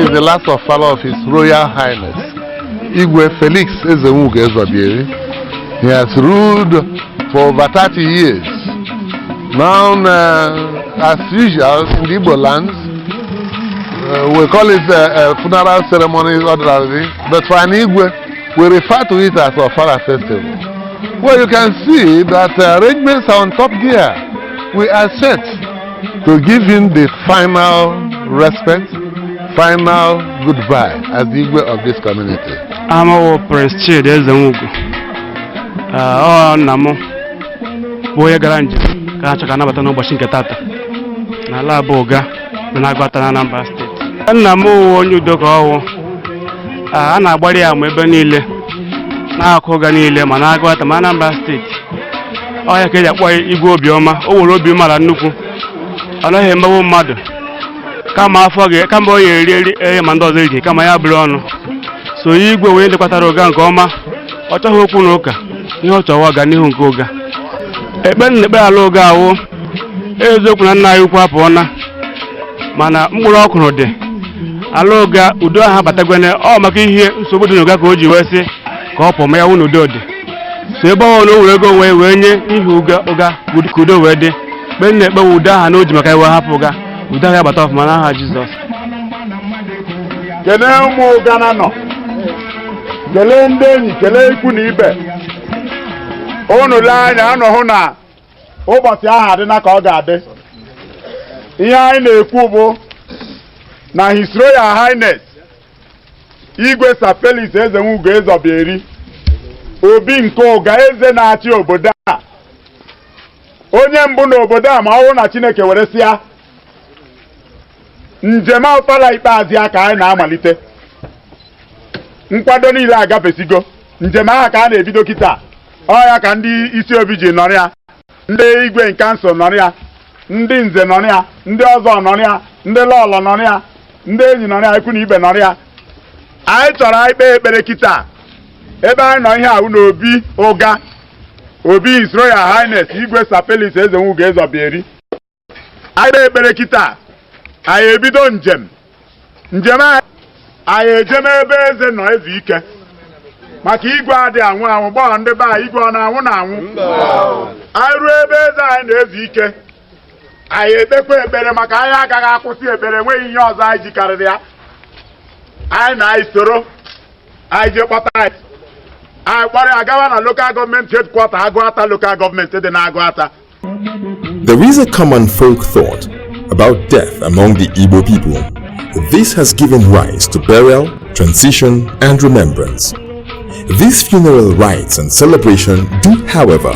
Is the last Ofala of His Royal Highness Felix Ezenwugo Ezeobieri. He has ruled for over 30 years. Now, as usual in the Igbo lands, we call it funeral ceremonies ordinarily, but for an Igwe, we refer to it as Ofala Festival. Well, you can see that arrangements are on top gear. We are set to give him the final respect, final goodbye as the Igwe of this community. I'm our Prince Chid Ezenwugo. Namo Boya Garanje, Kachakanabata no Bashin Katata, Nala Boga, Nagata Namba State. Namo on you dog. Anna Badia Mebanile, Nakoganile, Managata, Manamba State. I can get why Igbo Bioma, Robi Malanuku. I know him, mother. Come out forget, come boy, really, Mandozi, come my Bruno. So you go in the Patarogan Goma, what a hokunoka, you ought to walk a new goga. A ben the Baloga, Ezokuna, you papona, Mana Murokunode. Aloga, Udo have Patagone, or Maki here, so would you go to USA, Copo, my own Udod. Sebo no go away when you Uga, would could already. Ben Uda, and Ojimaka Hapoga, Uda have a top Mana Jesus. Kenemo Ganano. Gelende kele ikuni ibe onu line ano hụ na ụbọchị ahụ adị na ka ọ ga-adị. Ihe anyị na-ekwu bụ na His Royal Highness Igwe Felix Ezenwugo Ezeobieri obi nke ụga eze na-achị obodo a, onye mbụ n'obodo a ma ọ hụ na Chineke were sịa njem Ofala ikpeazụ ya ka anyị na-amalite. Nkwado niile agafesigo njem aha ka a na-ebido kịta. Ọ ya ka ndị isi obi ji nọrọ ya, ndị igwe nkansụl nọrọ ya, ndị nze nọrọ ya, ndị ọzọ nọrọ ya, ndị lọlọ nọrọ ya, ndị enyi nọrọ ya, ikwu na ibe nọrọ ya. Anyị chọrọ ikpe ekpere kịta ebe anyị nọ ihe ahụ n'obi ụga obi His Royal Highness Igwe Felix Ezenwugo Ezeobieri. Anyị kpee ekpere kịta, anyị ebido njem anyị ejeme ebe eze nọ ezu ike maka igwe adị anwụ anwụ gbaa ndị be anyị igwe ọ na-anwụ na-anwụ. Anyị ruo ebe eze anyị na-ezu ike, anyị ekpekwa ekpere maka anyị agaghị akwụsị ekpere, enweghị ihe ọzọ anyị jikarịrị ya. Anyị na anyị soro anyị je kpọta anyị kpọrọ agawa na local government headquarter Agụata local government dị na Agụata. There is a common folk thought about death among the Igbo people. This has given rise to burial, transition, and remembrance. These funeral rites and celebration do, however,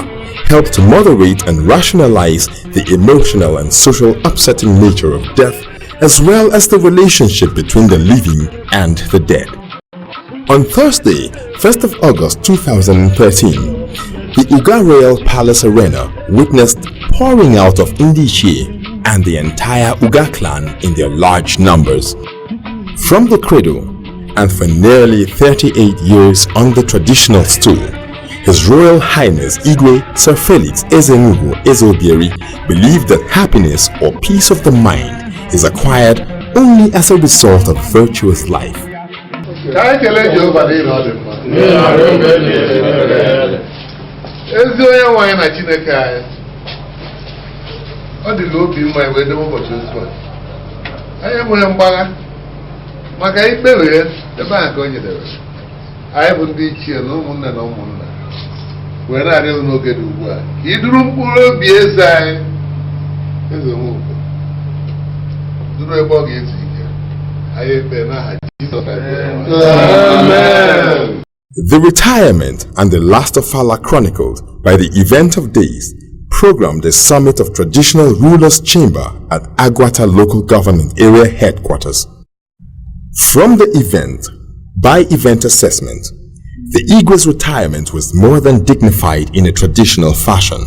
help to moderate and rationalize the emotional and social upsetting nature of death, as well as the relationship between the living and the dead. On Thursday, 1st of August 2013, the Uga Royal Palace Arena witnessed pouring out of Indiche and the entire Uga clan in their large numbers. From the cradle, and for nearly 38 years on the traditional stool, His Royal Highness Igwe Sir Felix Ezenwugo Ezeobieri believed that happiness or peace of the mind is acquired only as a result of virtuous life. Ọ dị n'obi mma iwe debe ụbọchị otu a. Anyị enweghị mgbagha maka ikpe wee ebe a ka o nyedere. Anyị bụ ndị ichie na ụmụnne na ụmụnna wee na-arịọ n'oge dị ugbu a ka iduru mkpụrụ obi eze anyị Ezenwugo duru ebe ọ ga-ezu ike. Anyị ekpe n'aha Jizọs. Amen. The retirement and the last Ofala chronicled by the Event of Days programmed the summit of traditional rulers' chamber at Agwata local government area headquarters. From the event, by event assessment, the Igwe's retirement was more than dignified in a traditional fashion,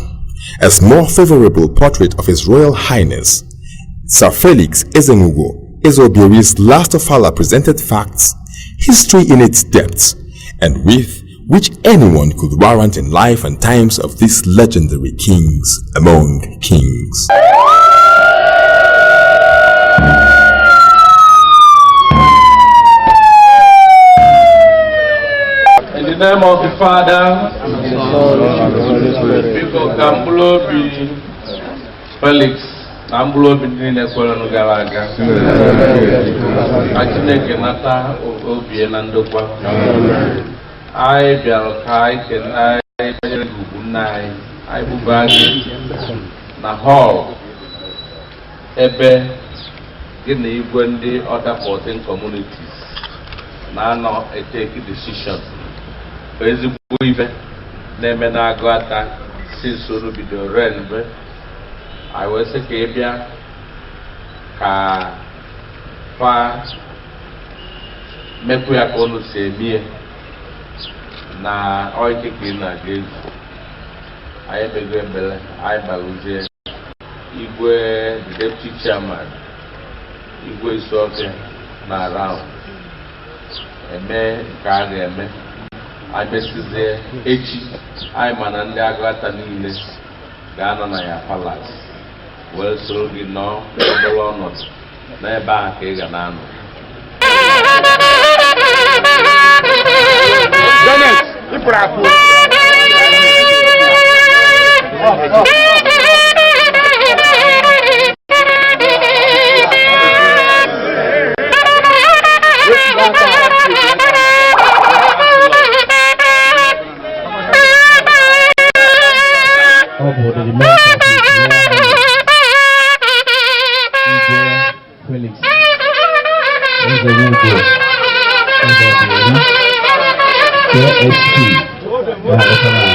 as more favorable portrait of His Royal Highness Sir Felix Ezenwugo, Ezeobieri's last Ofala presented facts, history in its depths, and with which anyone could warrant in life and times of these legendary kings among kings. In the name of the Father, and the Son, and the Holy Spirit. Felix, Ambulo Bidin Equalon Galaga, Achineke Nata, Obi and Andokwa. I Bel Kai, and I Bunai, I Bubagi, Nahol, Ebe, Guinea, Wendy, other 14 communities. Now I take a decision. Ezeobieri, Nemena Agwata, since Urubido Renbe. I was a Kabia ka fa Mekuya Kono Semie na Oikiki na Gave. I am a Grembele, I Baluze, Igwe, the deputy chairman, Igwe Soke na around. Eme Kari Eme, I messize Echi, I manande Agwata Niles, Ghana na ya palace. Well, so you know, the not never back again. Felix, Ezenwugo, Ezeobieri, KSP, Ofala.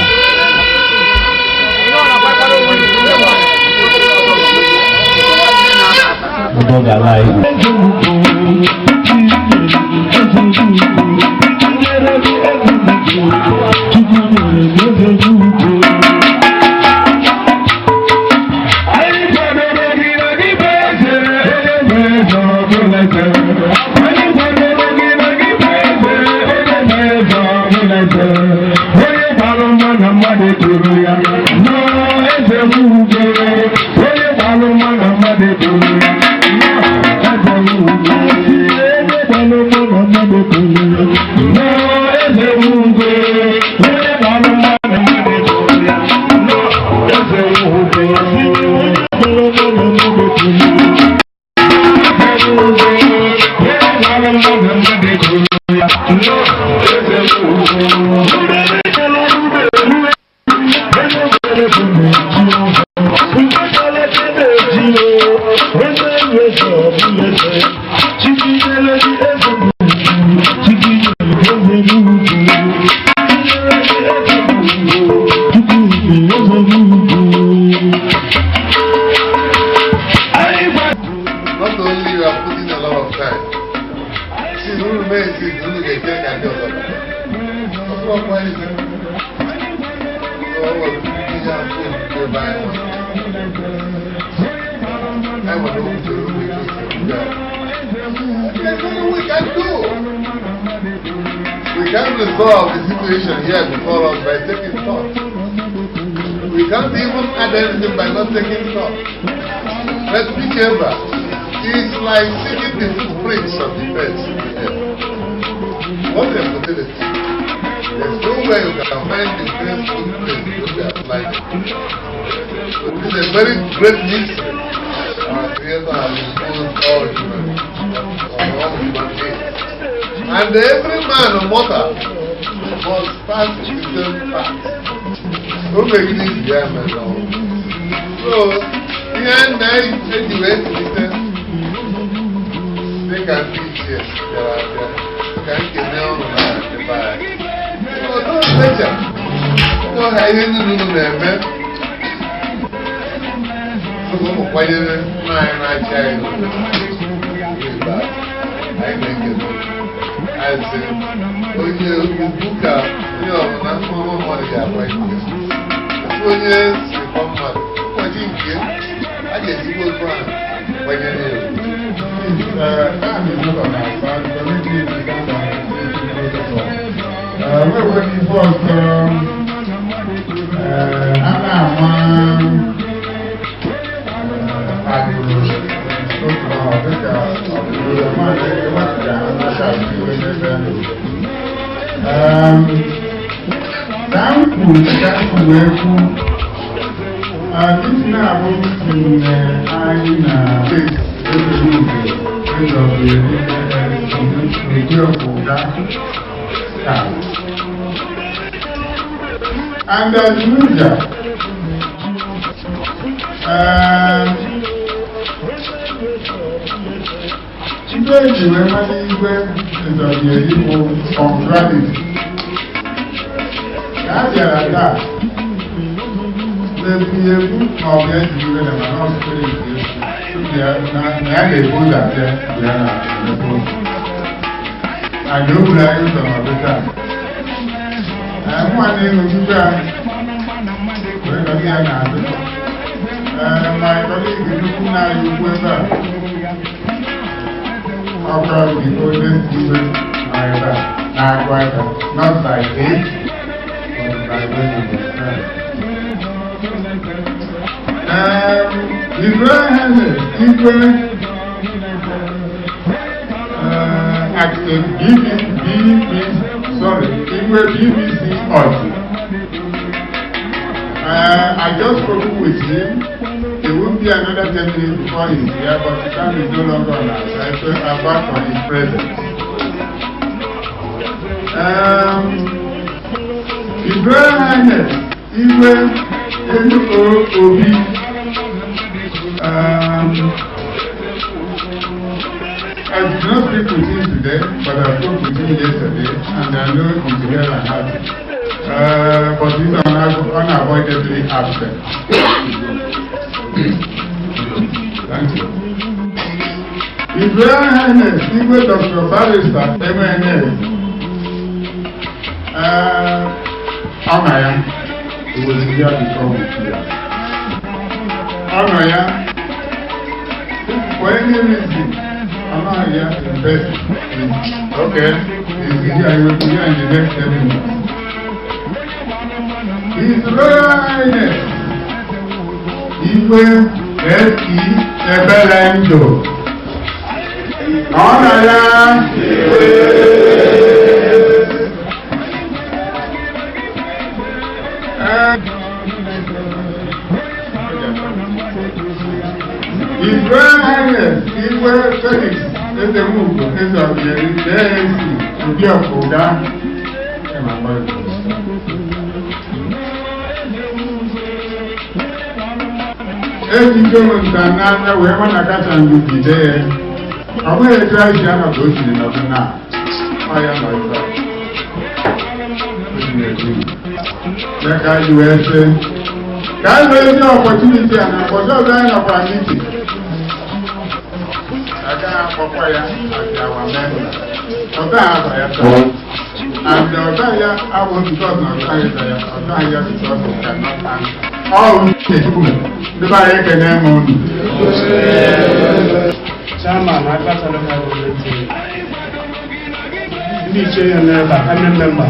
We can't resolve the situation here before us by taking thought. We can't even add anything by not taking thought. Let's be careful. It's like seeking the footprints of the birds in the air. What a fertility. There's no way you can find the birds' footprints if they are flying. So this is a very great mystery. Our Creator has imposed all human beings. And every man or mortal must pass the same path. Don't make it easy, man. So, here and there, anyway, they can teach here. They can get down on the fire. Lecha, no hay ni no neme. Como kwanyere na chai no. I think it. I say, onye buka, onye ọbụna mmanwụ mmadụ ga-agwa ike. Onye si kwa mmadụ, ụbọchị nke a ga-ezigbo otu ahụ kwanyere ya. And as usual, Ezeobieri Ezeobieri on gravity. That's your attack. The people of the children are not spirit. They are not able that they are not. I don't like some of the time. I'm one name of you guys. My colleague is looking at you with after the oldest children are quite not by age, but by way of strength. His Royal Highness acted BBC also. I just spoke with him. It won't be another 10 minutes before he's here, but the time is no longer on our side, so apart from his presence. His Royal Highness Ezeobieri I did not speak with him today, but I spoke with him yesterday, and I know he's well and happy. But he's unavoidably absent. Thank you. His Royal Highness Dr. Barrister MNA Amaya, who was here before we here. Amaya, for any reason, Amaya in person. Okay, he's here, I will be here in the next 7 minutes. His Royal Highness Ezenwugo Amaya His Royal Highness Felix Ezenwugo Ezeobieri Ezenwugo Ezeobieri we want to catch and do today. I'm going to try to have a question of the now. I am myself. Like I do, I say, that's the opportunity and I was not dying of our meeting. I can't acquire as our member. And the Otaya, I want to talk about Otaya because we cannot answer. All the Bayak and Emon. Chairman, I got a look at the chair and member.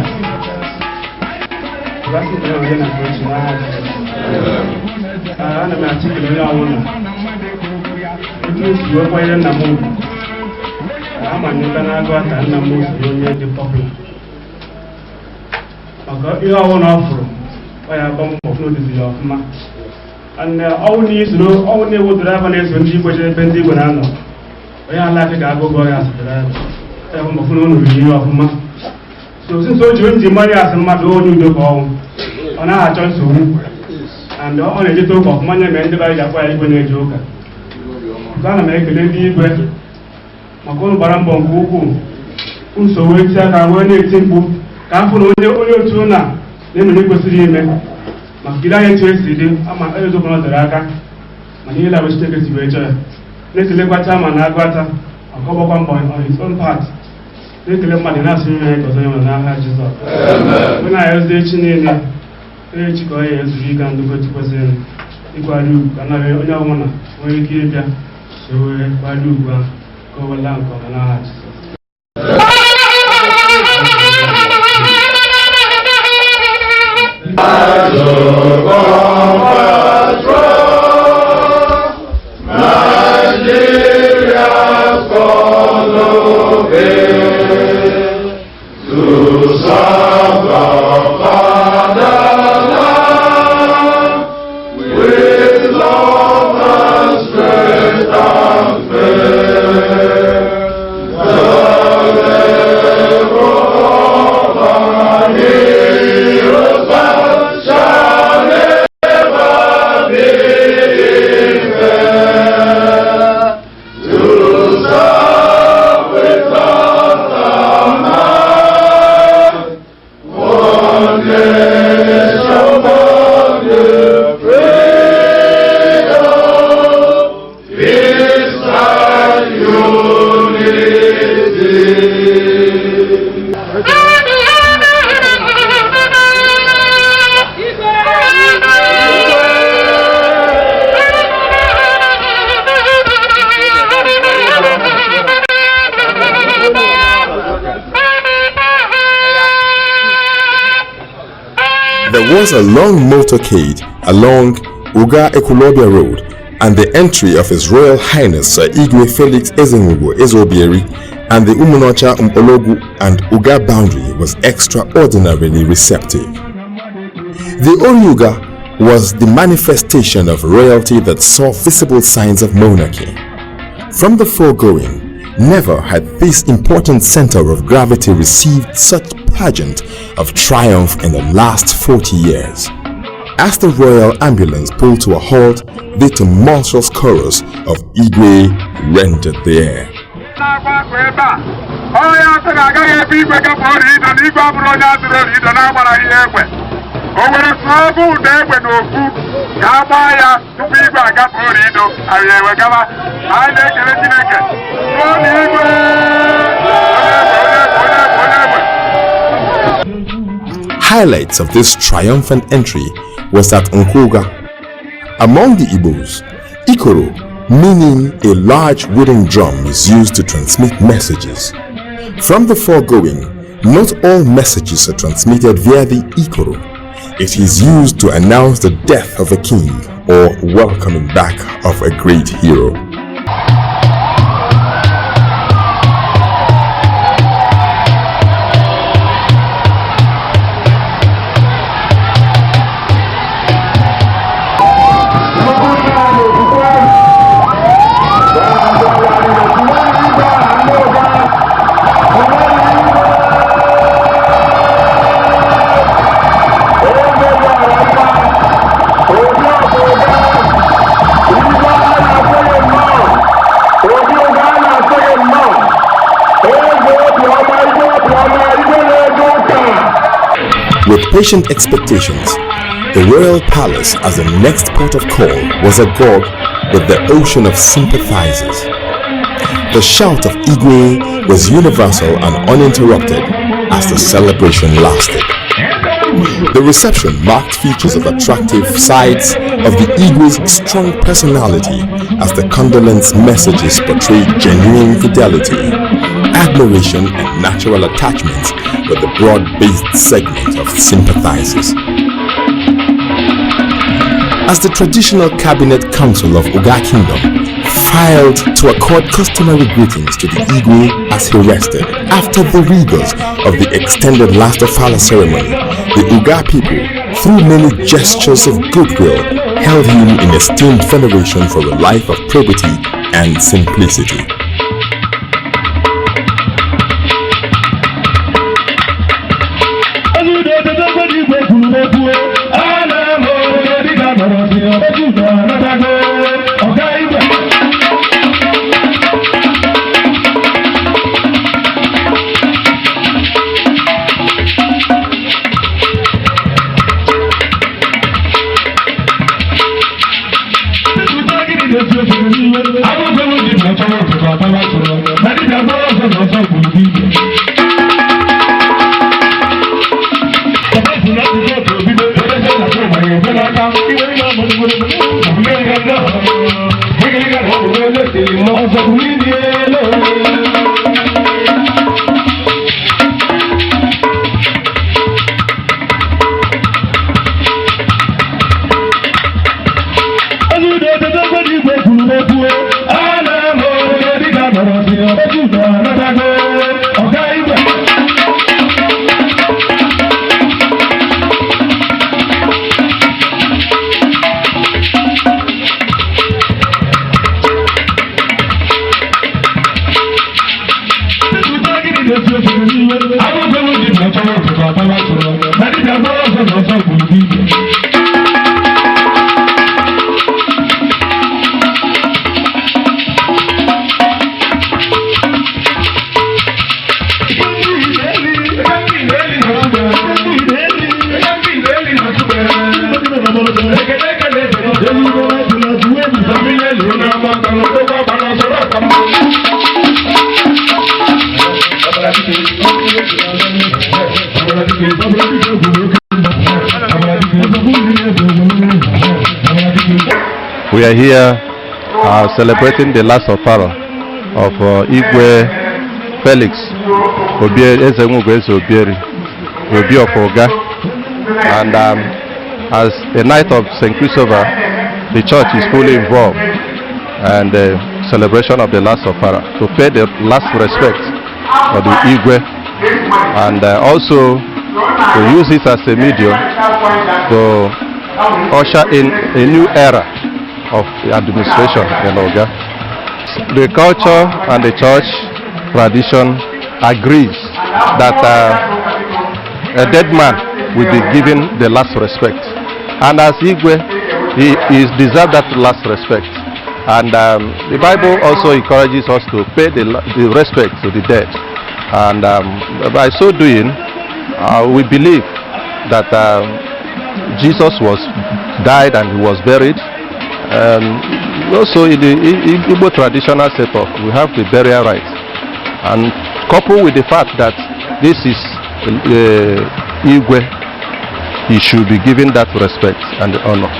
That's the way I'm going to I'm a particular owner. It means you are quite a number. I'm a new Canada and number of the popular. I got your own offer. I have come of notice of Max. And all needs no only would have an answer when she was a penny when I know. I am like a go as the review of Max. So since all you the money as a matter of you do home, on our chance to and all a little of money meant by the fire when a joker. Gonna make a lady with Macon Barambon Kuku, who so waits and when it's simple. ka m fụrụ onye otu na na-eme kwesịrị ime maka gide anyị etu esi dị ama ezokwana tere aka mana ihe labụ Chineke si wee chọọ ya na-ekelekwacha ma na agụata ọkọbọkwa mbọ on his own part na-ekele mmadụ na-asụ ime ya gọzọ ya n'aha Jizọs onye na-ya ozi echi niile echi ka ọ ya ezuru ike ndụkọ chikwesịrị ịkwari ugwu ka na onye ọbụla nwere ike ịbịa wee kwari ugwu ahụ ka ọ wela nke ọma n'aha Jizọs. There was a long motorcade along Uga Ekulobia Road, and the entry of His Royal Highness Sir Igwe Felix Ezenwugo Ezeobieri and the Umunocha Ologu and Uga boundary was extraordinarily receptive. The Oryuga was the manifestation of royalty that saw visible signs of monarchy. From the foregoing, never had this important center of gravity received such pageant of triumph in the last 40 years. As the royal ambulance pulled to a halt, the tumultuous chorus of Igwe rented the air. Highlights of this triumphant entry was at Nkoga. Among the Igbos, Ikoro, meaning a large wooden drum, is used to transmit messages. From the foregoing, not all messages are transmitted via the Ikoro. It is used to announce the death of a king or welcoming back of a great hero. With patient expectations, the royal palace as the next port of call was agog with the ocean of sympathizers. The shout of Igwe was universal and uninterrupted as the celebration lasted. The reception marked features of attractive sides of the Igwe's strong personality as the condolence messages portrayed genuine fidelity, admiration and natural attachment with the broad-based segment of sympathizers. As the traditional cabinet council of Uga Kingdom filed to accord customary greetings to the Igwe as he rested, after the rigors of the extended last Ofala ceremony, the Uga people, through many gestures of goodwill, held him in esteemed veneration for a life of probity and simplicity. We are here celebrating the last Ofala of Igwe Felix Ezenwugo Ezeobieri, Obi of Oga, and as a night of St. Christopher, the church is fully involved in the celebration of the last Ofala to pay the last respect for the Igwe, and also to use it as a medium to usher in a new era of administration in Oga. The culture and the church tradition agrees that a dead man will be given the last respect, and as Igwe, he deserves that last respect. And the Bible also encourages us to pay the respect to the dead, and by so doing, we believe that Jesus died and he was buried. Also in the Igbo traditional setup, we have the burial rites, and coupled with the fact that this is Igwe, he should be given that respect and honor.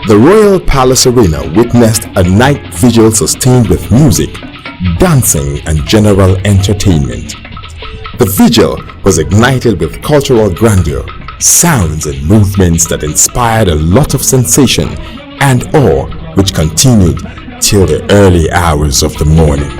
The Royal Palace Arena witnessed a night vigil sustained with music, dancing and general entertainment. The vigil was ignited with cultural grandeur, sounds and movements that inspired a lot of sensation and awe, which continued till the early hours of the morning.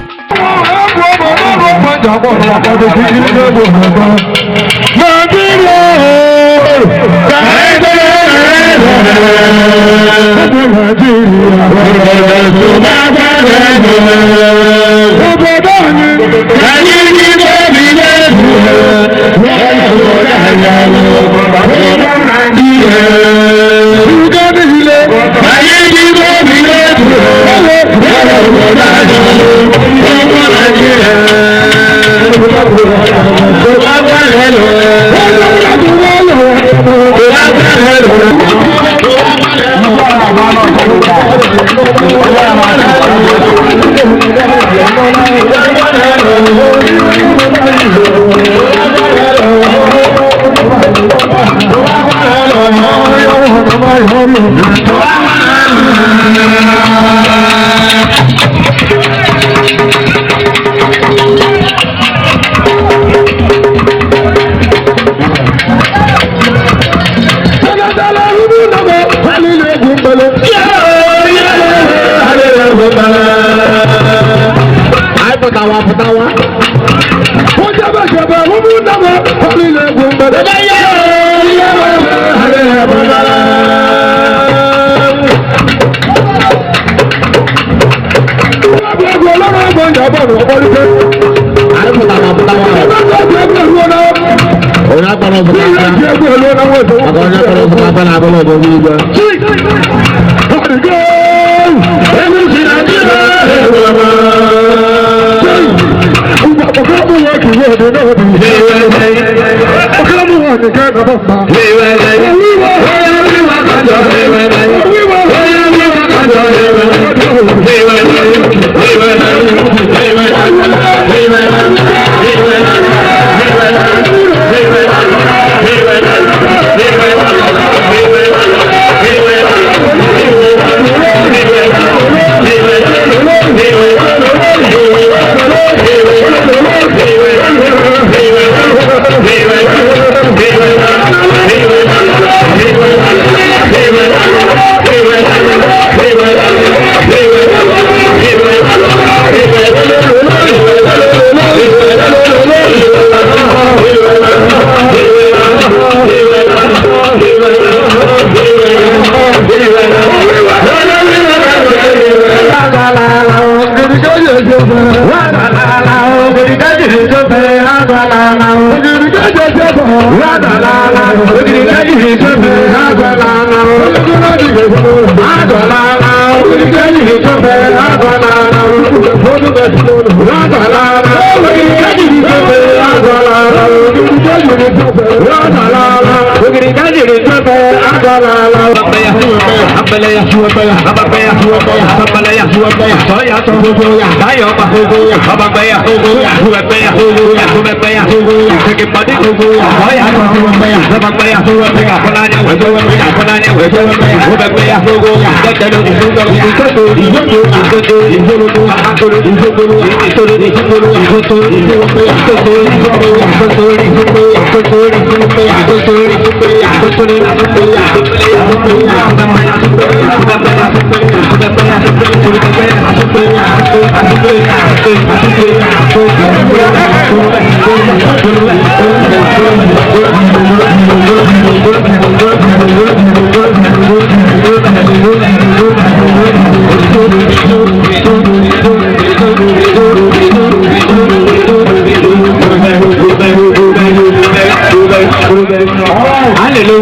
Hallelujah.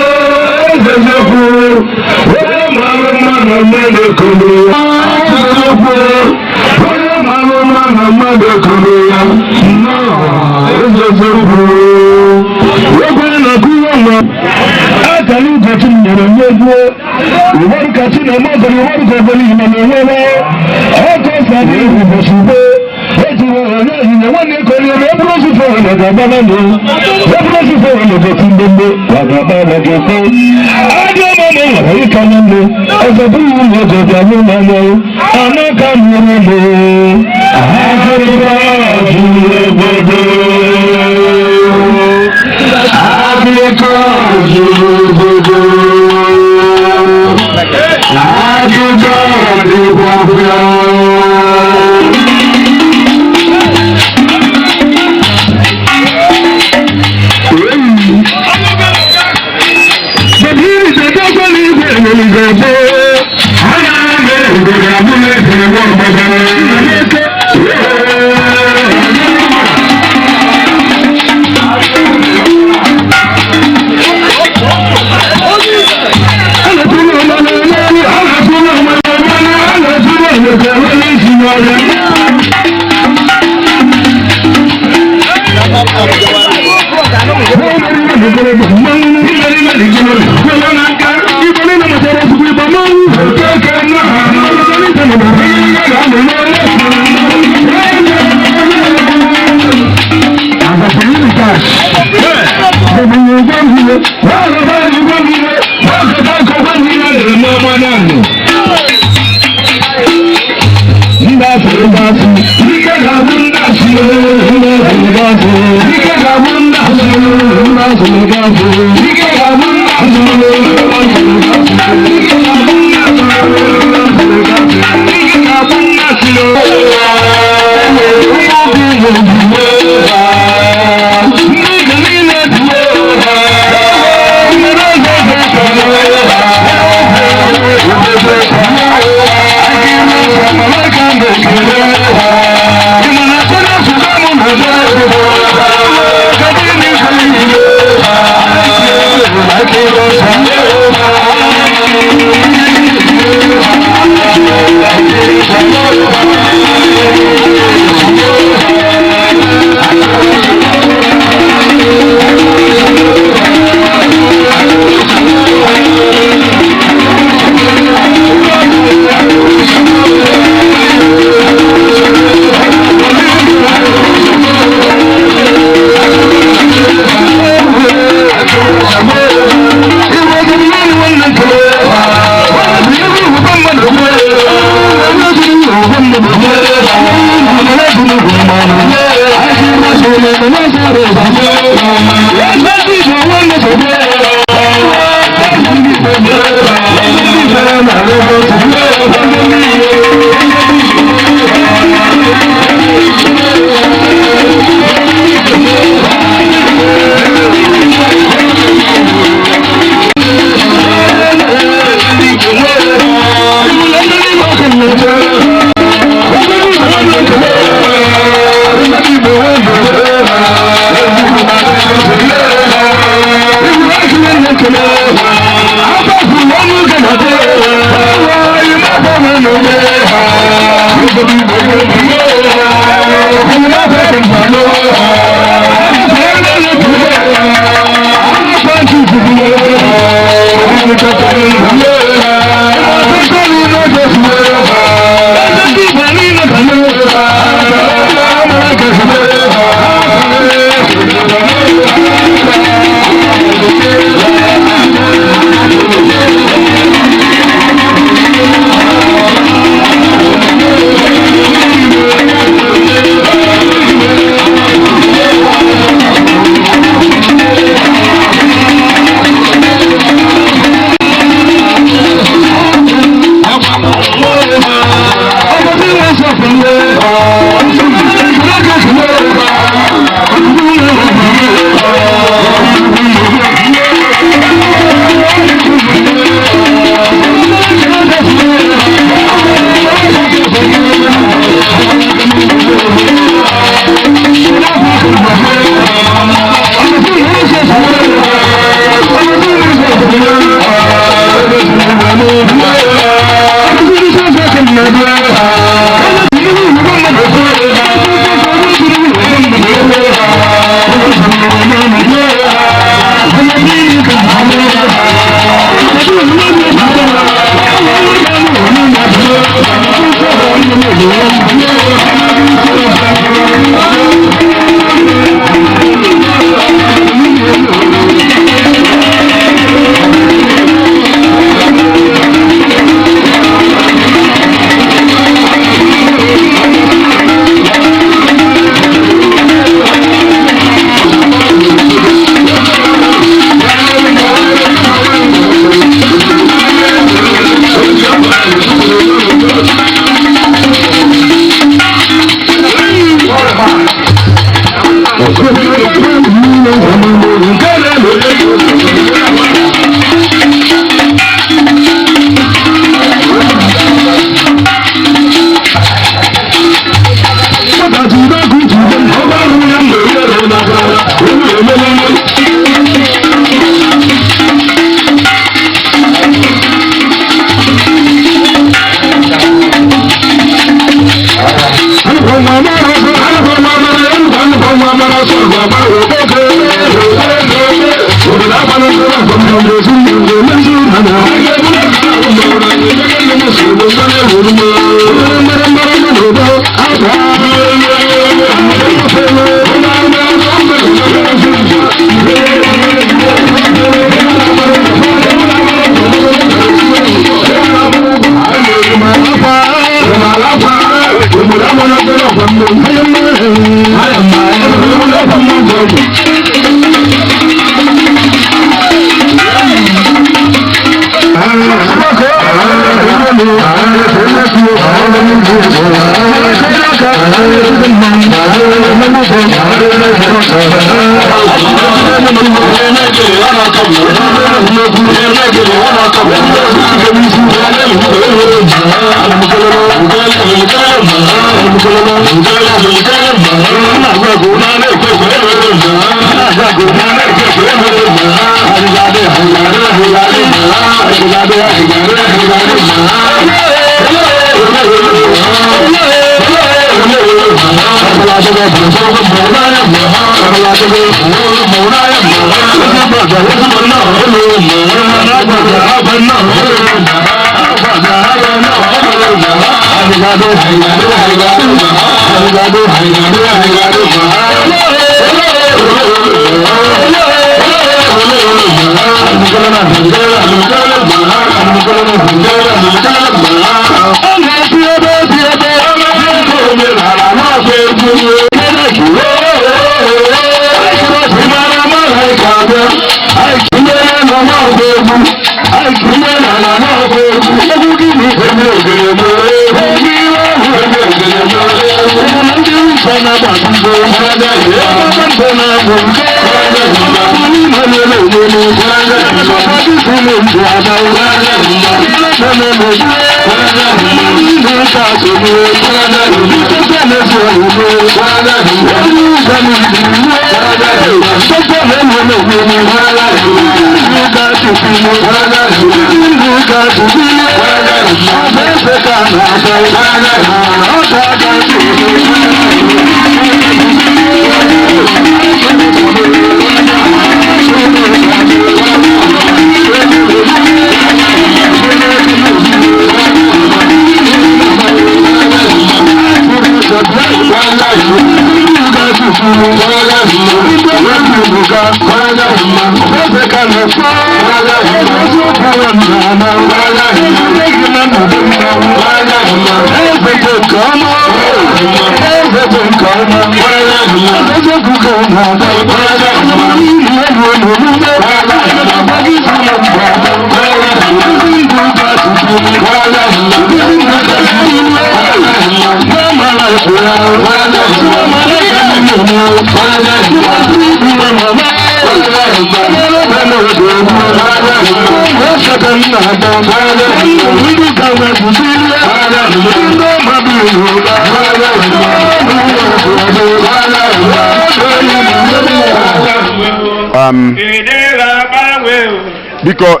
Biko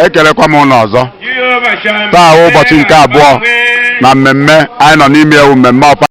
ekelekwa m ụnụ ọzọ taa ụbọchị nke abụọ na mmemme anyị nọ n'ime ewu mmemme ọpa